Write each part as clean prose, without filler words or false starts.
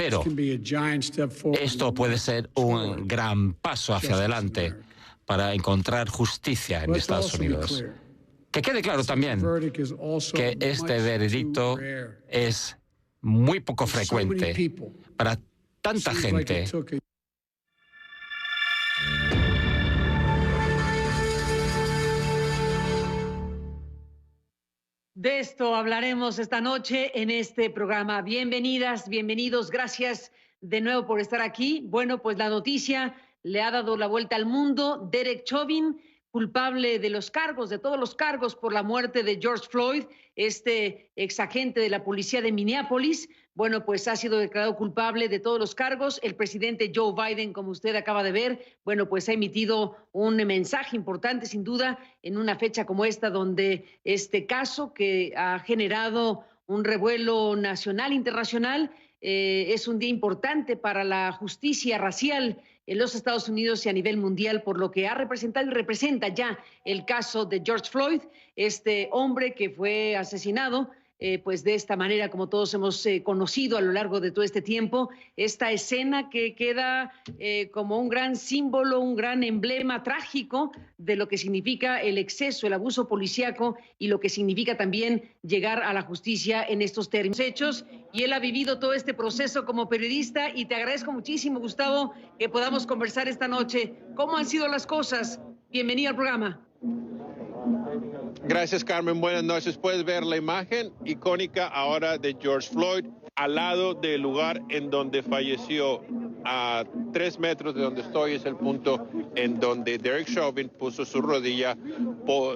Pero esto puede ser un gran paso hacia adelante para encontrar justicia en Estados Unidos. Que quede claro también que este veredicto es muy poco frecuente para tanta gente. De esto hablaremos esta noche en este programa. Bienvenidas, bienvenidos, gracias de nuevo por estar aquí. Bueno, pues la noticia le ha dado la vuelta al mundo. Derek Chauvin, culpable de los cargos, de todos los cargos por la muerte de George Floyd, este exagente de la policía de Minneapolis. Bueno, pues ha sido declarado culpable de todos los cargos. El presidente Joe Biden, como usted acaba de ver, bueno, pues ha emitido un mensaje importante, sin duda, en una fecha como esta, donde este caso que ha generado un revuelo nacional, internacional, es un día importante para la justicia racial en los Estados Unidos y a nivel mundial, por lo que ha representado y representa ya el caso de George Floyd, este hombre que fue asesinado pues de esta manera, como todos hemos conocido a lo largo de todo este tiempo, esta escena que queda como un gran símbolo, un gran emblema trágico de lo que significa el exceso, el abuso policíaco y lo que significa también llegar a la justicia en estos términos hechos. Y él ha vivido todo este proceso como periodista y te agradezco muchísimo, Gustavo, que podamos conversar esta noche. ¿Cómo han sido las cosas? Bienvenido al programa. Gracias, Carmen. Buenas noches. Puedes ver la imagen icónica ahora de George Floyd al lado del lugar en donde falleció. A 3 metros de donde estoy es el punto en donde Derek Chauvin puso su rodilla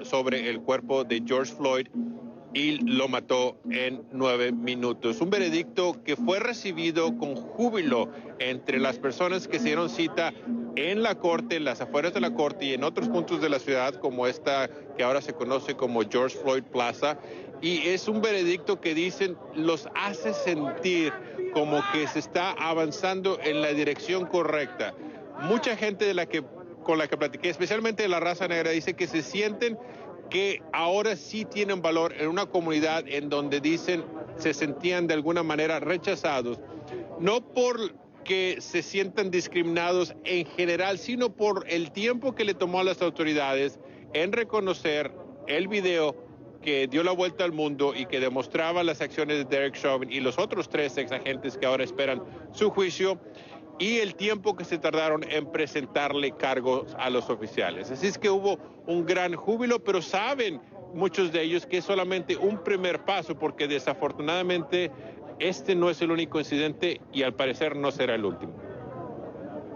sobre el cuerpo de George Floyd y lo mató en 9 minutos. Un veredicto que fue recibido con júbilo entre las personas que se dieron cita en la corte, en las afueras de la corte y en otros puntos de la ciudad, como esta que ahora se conoce como George Floyd Plaza. Y es un veredicto que dicen los hace sentir como que se está avanzando en la dirección correcta. Mucha gente con la que platiqué, especialmente de la raza negra, dice que se sienten que ahora sí tienen valor en una comunidad en donde dicen se sentían de alguna manera rechazados, no porque se sientan discriminados en general, sino por el tiempo que le tomó a las autoridades en reconocer el video que dio la vuelta al mundo y que demostraba las acciones de Derek Chauvin y los otros 3 exagentes que ahora esperan su juicio, y el tiempo que se tardaron en presentarle cargos a los oficiales. Así es que hubo un gran júbilo, pero saben muchos de ellos que es solamente un primer paso, porque desafortunadamente este no es el único incidente y al parecer no será el último.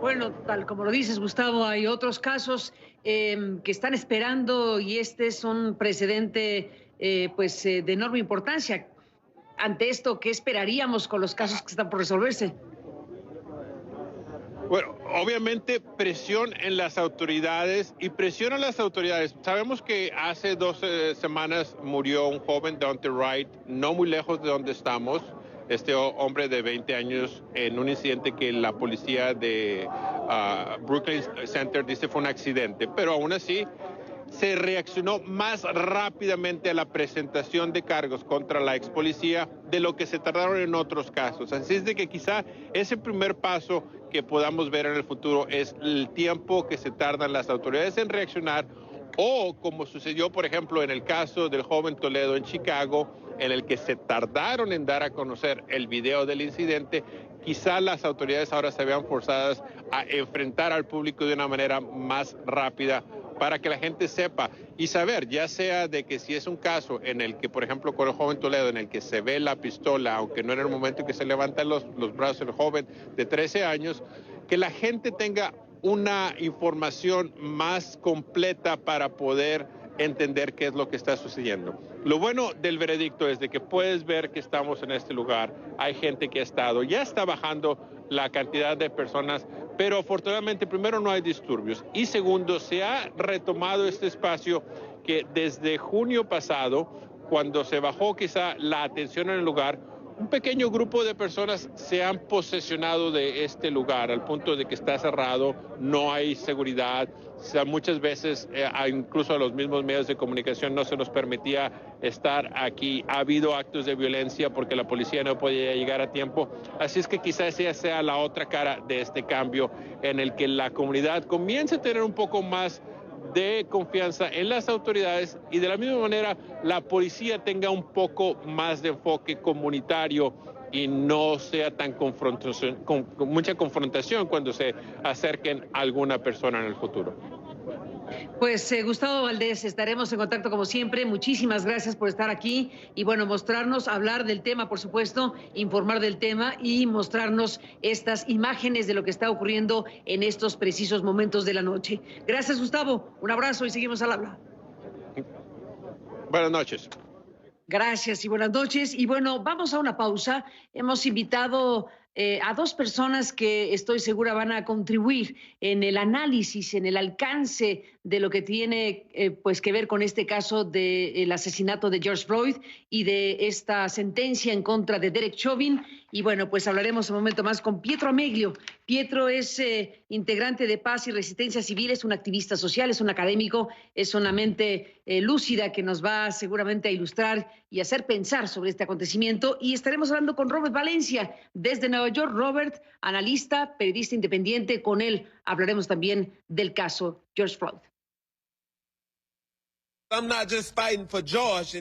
Bueno, tal como lo dices, Gustavo, hay otros casos que están esperando y este es un precedente de enorme importancia. Ante esto, ¿qué esperaríamos con los casos que están por resolverse? Bueno, obviamente presión en las autoridades y presión a las autoridades. Sabemos que hace 2 semanas murió un joven, Daunte Wright, no muy lejos de donde estamos. Este hombre de 20 años en un incidente que la policía de Brooklyn Center dice fue un accidente, pero aún así se reaccionó más rápidamente a la presentación de cargos contra la ex policía de lo que se tardaron en otros casos. Así es de que quizá ese primer paso que podamos ver en el futuro es el tiempo que se tardan las autoridades en reaccionar, o como sucedió, por ejemplo, en el caso del joven Toledo en Chicago, en el que se tardaron en dar a conocer el video del incidente. Quizá las autoridades ahora se vean forzadas a enfrentar al público de una manera más rápida para que la gente sepa y saber, ya sea de que si es un caso en el que, por ejemplo, con el joven Toledo, en el que se ve la pistola, aunque no era el momento en que se levantan los brazos del joven de 13 años, que la gente tenga una información más completa para poder entender qué es lo que está sucediendo. Lo bueno del veredicto es de que puedes ver que estamos en este lugar, hay gente que ha estado, ya está bajando la cantidad de personas, pero afortunadamente primero no hay disturbios y segundo se ha retomado este espacio que desde junio pasado, cuando se bajó quizá la atención en el lugar, un pequeño grupo de personas se han posesionado de este lugar al punto de que está cerrado, no hay seguridad. O sea, muchas veces, incluso a los mismos medios de comunicación no se nos permitía estar aquí. Ha habido actos de violencia porque la policía no podía llegar a tiempo. Así es que quizás esa sea la otra cara de este cambio en el que la comunidad comience a tener un poco más de confianza en las autoridades y de la misma manera la policía tenga un poco más de enfoque comunitario y no sea tan confrontación, con mucha confrontación cuando se acerquen a alguna persona en el futuro. Pues Gustavo Valdés, estaremos en contacto como siempre. Muchísimas gracias por estar aquí y bueno, mostrarnos, hablar del tema, por supuesto, informar del tema y mostrarnos estas imágenes de lo que está ocurriendo en estos precisos momentos de la noche. Gracias, Gustavo. Un abrazo y seguimos al habla. Buenas noches. Gracias y buenas noches. Y bueno, vamos a una pausa. Hemos invitado a dos personas que estoy segura van a contribuir en el análisis, en el alcance de lo que tiene pues que ver con este caso del asesinato de George Floyd y de esta sentencia en contra de Derek Chauvin. Y bueno, pues hablaremos un momento más con Pietro Ameglio. Pietro es integrante de Paz y Resistencia Civil, es un activista social, es un académico, es una mente lúcida que nos va seguramente a ilustrar y hacer pensar sobre este acontecimiento. Y estaremos hablando con Robert Valencia desde Nueva York. Robert, analista, periodista independiente, con él hablaremos también del caso George Floyd.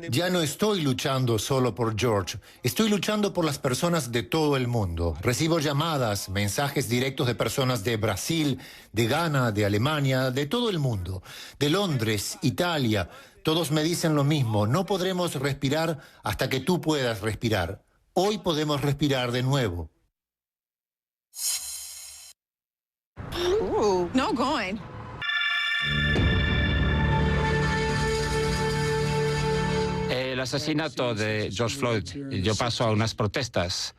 Ya no estoy luchando solo por George, estoy luchando por las personas de todo el mundo. Recibo llamadas, mensajes directos de personas de Brasil, de Ghana, de Alemania, de todo el mundo, de Londres, Italia. Todos me dicen lo mismo, no podremos respirar hasta que tú puedas respirar. Hoy podemos respirar de nuevo. No going. El asesinato de George Floyd dio paso a unas protestas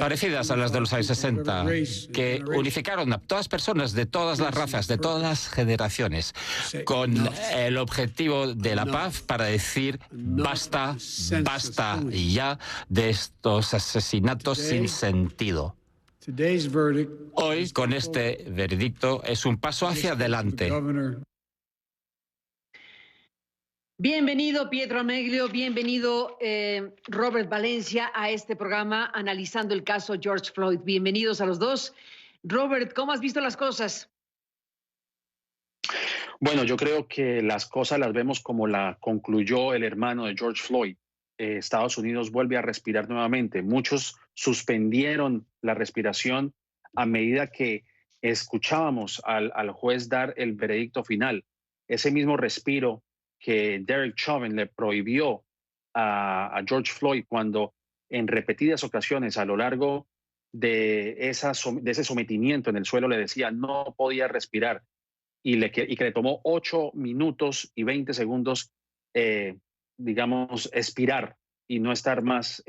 parecidas a las de los años 60, que unificaron a todas personas de todas las razas, de todas las generaciones, con el objetivo de la paz para decir basta, basta ya de estos asesinatos sin sentido. Hoy, con este veredicto, es un paso hacia adelante. Bienvenido, Pietro Ameglio, bienvenido, Robert Valencia, a este programa analizando el caso George Floyd. Bienvenidos a los dos. Robert, ¿cómo has visto las cosas? Bueno, yo creo que las cosas las vemos como la concluyó el hermano de George Floyd. Estados Unidos vuelve a respirar nuevamente. Muchos suspendieron la respiración a medida que escuchábamos al juez dar el veredicto final. Ese mismo respiro que Derek Chauvin le prohibió a George Floyd cuando en repetidas ocasiones a lo largo de ese sometimiento en el suelo le decía no podía respirar y que le tomó 8 minutos y 20 segundos, digamos, expirar y no estar más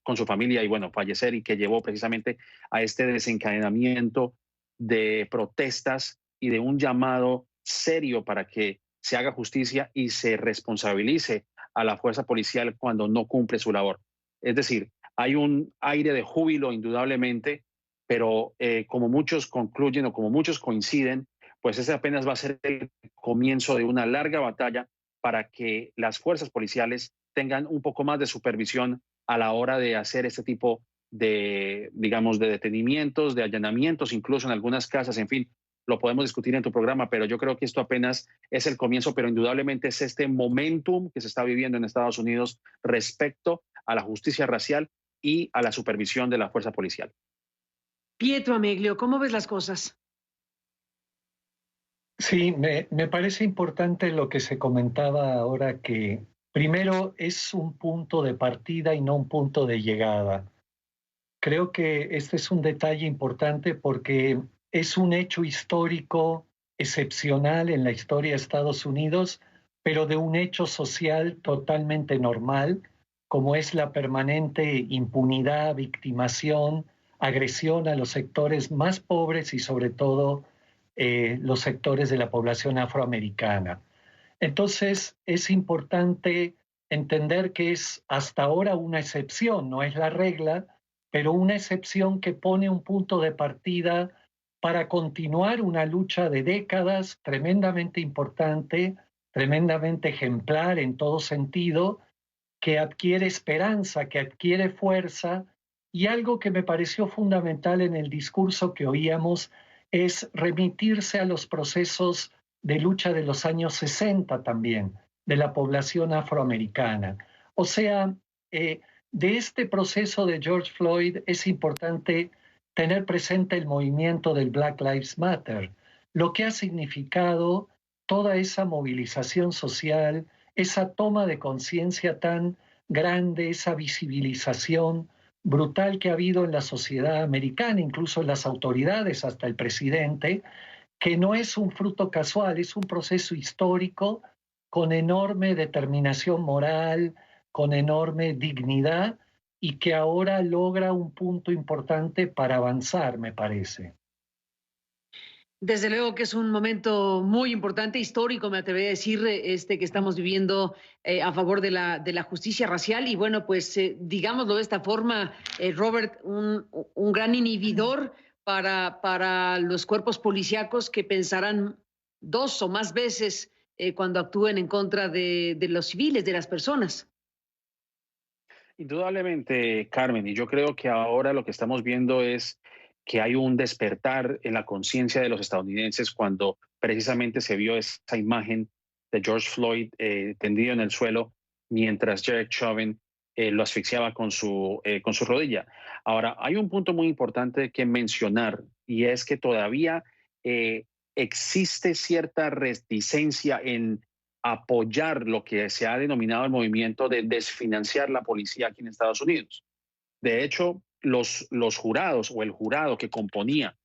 con su familia y, bueno, fallecer, y que llevó precisamente a este desencadenamiento de protestas y de un llamado serio para que se haga justicia y se responsabilice a la fuerza policial cuando no cumple su labor. Es decir, hay un aire de júbilo indudablemente, pero como muchos concluyen o como muchos coinciden, pues ese apenas va a ser el comienzo de una larga batalla para que las fuerzas policiales tengan un poco más de supervisión a la hora de hacer este tipo de, digamos, de detenimientos, de allanamientos, incluso en algunas casas, en fin. Lo podemos discutir en tu programa, pero yo creo que esto apenas es el comienzo, pero indudablemente es este momentum que se está viviendo en Estados Unidos respecto a la justicia racial y a la supervisión de la fuerza policial. Pietro Ameglio, ¿cómo ves las cosas? Sí, me parece importante lo que se comentaba ahora, que primero es un punto de partida y no un punto de llegada. Creo que este es un detalle importante porque es un hecho histórico excepcional en la historia de Estados Unidos, pero de un hecho social totalmente normal, como es la permanente impunidad, victimación, agresión a los sectores más pobres y sobre todo los sectores de la población afroamericana. Entonces es importante entender que es hasta ahora una excepción, no es la regla, pero una excepción que pone un punto de partida para continuar una lucha de décadas tremendamente importante, tremendamente ejemplar en todo sentido, que adquiere esperanza, que adquiere fuerza, y algo que me pareció fundamental en el discurso que oíamos es remitirse a los procesos de lucha de los años 60 también, de la población afroamericana. O sea, de este proceso de George Floyd es importante tener presente el movimiento del Black Lives Matter, lo que ha significado toda esa movilización social, esa toma de conciencia tan grande, esa visibilización brutal que ha habido en la sociedad americana, incluso en las autoridades, hasta el presidente, que no es un fruto casual, es un proceso histórico con enorme determinación moral, con enorme dignidad, y que ahora logra un punto importante para avanzar, me parece. Desde luego que es un momento muy importante, histórico, me atrevería a decir, que estamos viviendo a favor de la justicia racial. Y bueno, pues digámoslo de esta forma, Robert, un gran inhibidor para los cuerpos policíacos que pensarán 2 o más veces cuando actúen en contra de los civiles, de las personas. Indudablemente, Carmen, y yo creo que ahora lo que estamos viendo es que hay un despertar en la conciencia de los estadounidenses cuando precisamente se vio esa imagen de George Floyd tendido en el suelo mientras Derek Chauvin lo asfixiaba con su rodilla. Ahora, hay un punto muy importante que mencionar, y es que todavía existe cierta reticencia en apoyar lo que se ha denominado el movimiento de desfinanciar la policía aquí en Estados Unidos. De hecho, los jurados o el jurado que componía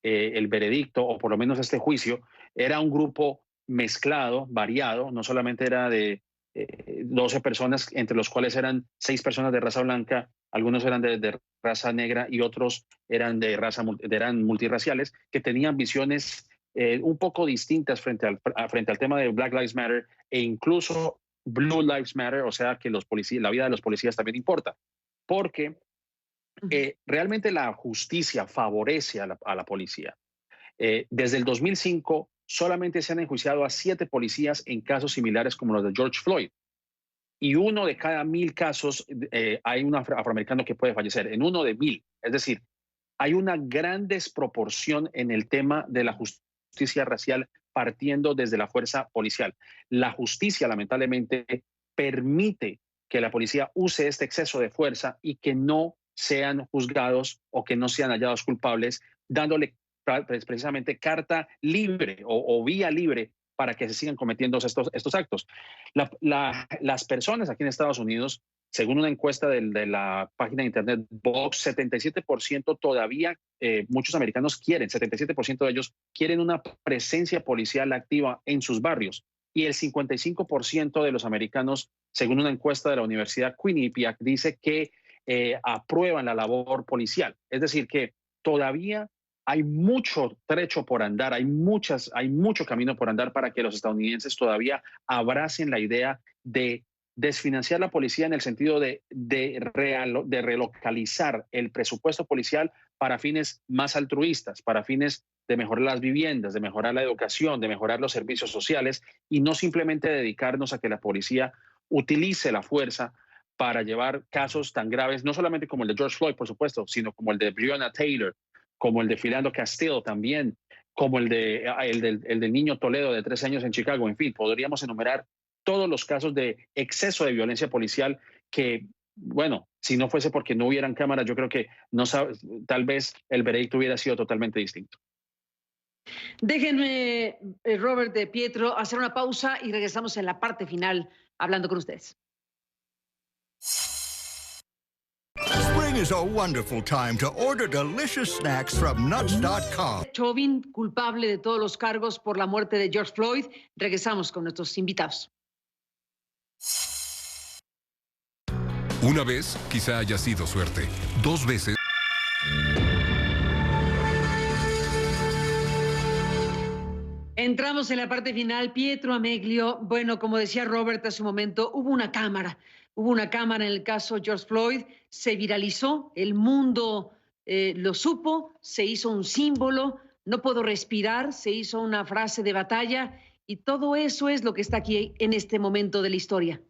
el veredicto, o por lo menos este juicio, era un grupo mezclado, variado, no solamente era de 12 personas, entre los cuales eran 6 personas de raza blanca, algunos eran de raza negra y otros eran eran multirraciales, que tenían visiones un poco distintas frente al tema de Black Lives Matter e incluso Blue Lives Matter, o sea que la vida de los policías también importa, porque realmente la justicia favorece a la policía. Desde el 2005 solamente se han enjuiciado a 7 policías en casos similares como los de George Floyd. Y 1 de cada 1000 casos hay un afroamericano que puede fallecer, en 1 de 1000. Es decir, hay una gran desproporción en el tema de la justicia racial partiendo desde la fuerza policial. La justicia, lamentablemente, permite que la policía use este exceso de fuerza y que no sean juzgados o que no sean hallados culpables, dándole precisamente carta libre o vía libre para que se sigan cometiendo estos actos. Las personas aquí en Estados Unidos, según una encuesta de la página de internet Vox, 77% todavía, muchos americanos quieren, 77% de ellos quieren una presencia policial activa en sus barrios. Y el 55% de los americanos, según una encuesta de la Universidad Quinnipiac, dice que aprueban la labor policial. Es decir, que todavía hay mucho trecho por andar, hay mucho camino por andar para que los estadounidenses todavía abracen la idea de desfinanciar la policía en el sentido de relocalizar el presupuesto policial para fines más altruistas, para fines de mejorar las viviendas, de mejorar la educación, de mejorar los servicios sociales, y no simplemente dedicarnos a que la policía utilice la fuerza para llevar casos tan graves, no solamente como el de George Floyd, por supuesto, sino como el de Breonna Taylor, como el de Philando Castile también, como el del niño Toledo de 13 años en Chicago. En fin, podríamos enumerar todos los casos de exceso de violencia policial que, bueno, si no fuese porque no hubieran cámaras, yo creo que tal vez el veredicto hubiera sido totalmente distinto. Déjenme, Robert de Pietro, hacer una pausa y regresamos en la parte final hablando con ustedes. Spring is a wonderful time to order delicious snacks from nuts.com. Chauvin, culpable de todos los cargos por la muerte de George Floyd. Regresamos con nuestros invitados. Una vez, quizá haya sido suerte. 2 veces. En Entramos en la parte final. Pietro Ameglio, bueno, como decía Robert hace un momento, hubo una cámara en el caso George Floyd, se viralizó, el mundo lo supo, se hizo un símbolo, no puedo respirar, se hizo una frase de batalla y todo eso es lo que está aquí en este momento de la historia.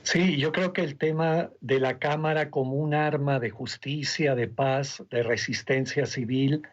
Sí, yo creo que el tema de la Cámara como un arma de justicia, de paz, de resistencia civil,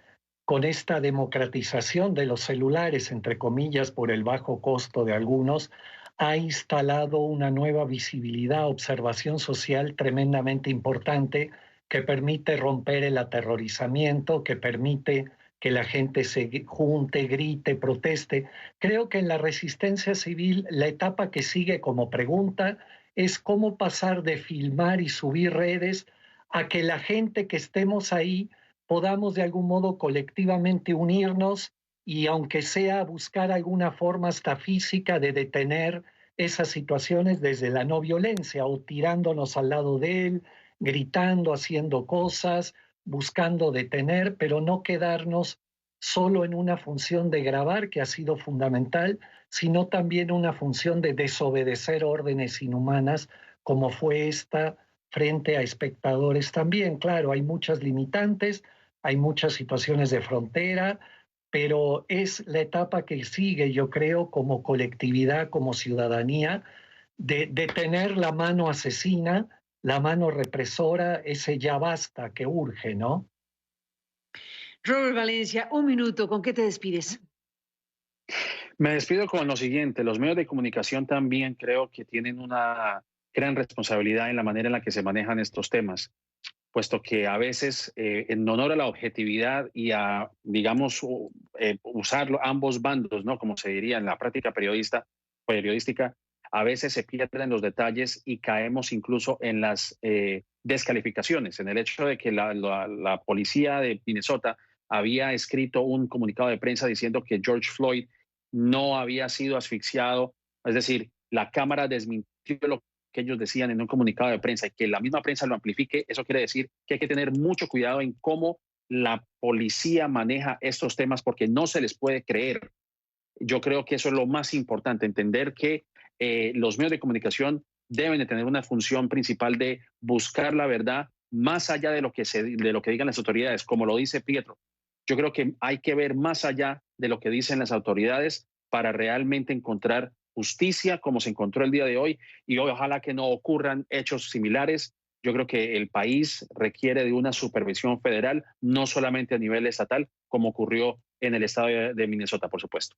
con esta democratización de los celulares, entre comillas, por el bajo costo de algunos, ha instalado una nueva visibilidad, observación social tremendamente importante que permite romper el aterrorizamiento, que permite que la gente se junte, grite, proteste. Creo que en la resistencia civil la etapa que sigue como pregunta es cómo pasar de filmar y subir redes a que la gente que estemos ahí podamos de algún modo colectivamente unirnos y aunque sea buscar alguna forma hasta física de detener esas situaciones desde la no violencia o tirándonos al lado de él, gritando, haciendo cosas, buscando detener, pero no quedarnos solo en una función de grabar, que ha sido fundamental, sino también una función de desobedecer órdenes inhumanas, como fue esta frente a espectadores también. Claro, hay muchas limitantes, hay muchas situaciones de frontera, pero es la etapa que sigue, yo creo, como colectividad, como ciudadanía, de tener la mano asesina, la mano represora, ese ya basta que urge, ¿no? Robert Valencia, un minuto, ¿con qué te despides? Me despido con lo siguiente, los medios de comunicación también creo que tienen una gran responsabilidad en la manera en la que se manejan estos temas, puesto que a veces en honor a la objetividad y a, digamos, usar ambos bandos, ¿no? Como se diría en la práctica periodística, a veces se pierden los detalles y caemos incluso en las descalificaciones, en el hecho de que la policía de Minnesota había escrito un comunicado de prensa diciendo que George Floyd no había sido asfixiado, es decir, la Cámara desmintió lo que ellos decían en un comunicado de prensa y que la misma prensa lo amplifique, eso quiere decir que hay que tener mucho cuidado en cómo la policía maneja estos temas porque no se les puede creer. Yo creo que eso es lo más importante, entender que los medios de comunicación deben de tener una función principal de buscar la verdad más allá de lo que digan las autoridades, como lo dice Pietro. Yo creo que hay que ver más allá de lo que dicen las autoridades para realmente encontrar justicia como se encontró el día de hoy y ojalá que no ocurran hechos similares. Yo creo que el país requiere de una supervisión federal, no solamente a nivel estatal, como ocurrió en el estado de Minnesota, por supuesto.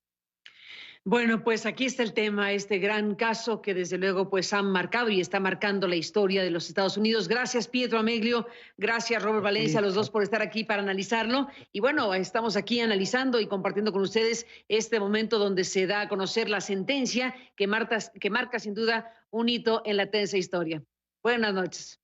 Bueno, pues aquí está el tema, este gran caso que desde luego pues han marcado y está marcando la historia de los Estados Unidos. Gracias, Pietro Ameglio, gracias, Robert Valencia, a los dos por estar aquí para analizarlo. Y bueno, estamos aquí analizando y compartiendo con ustedes este momento donde se da a conocer la sentencia que marca sin duda un hito en la tensa historia. Buenas noches.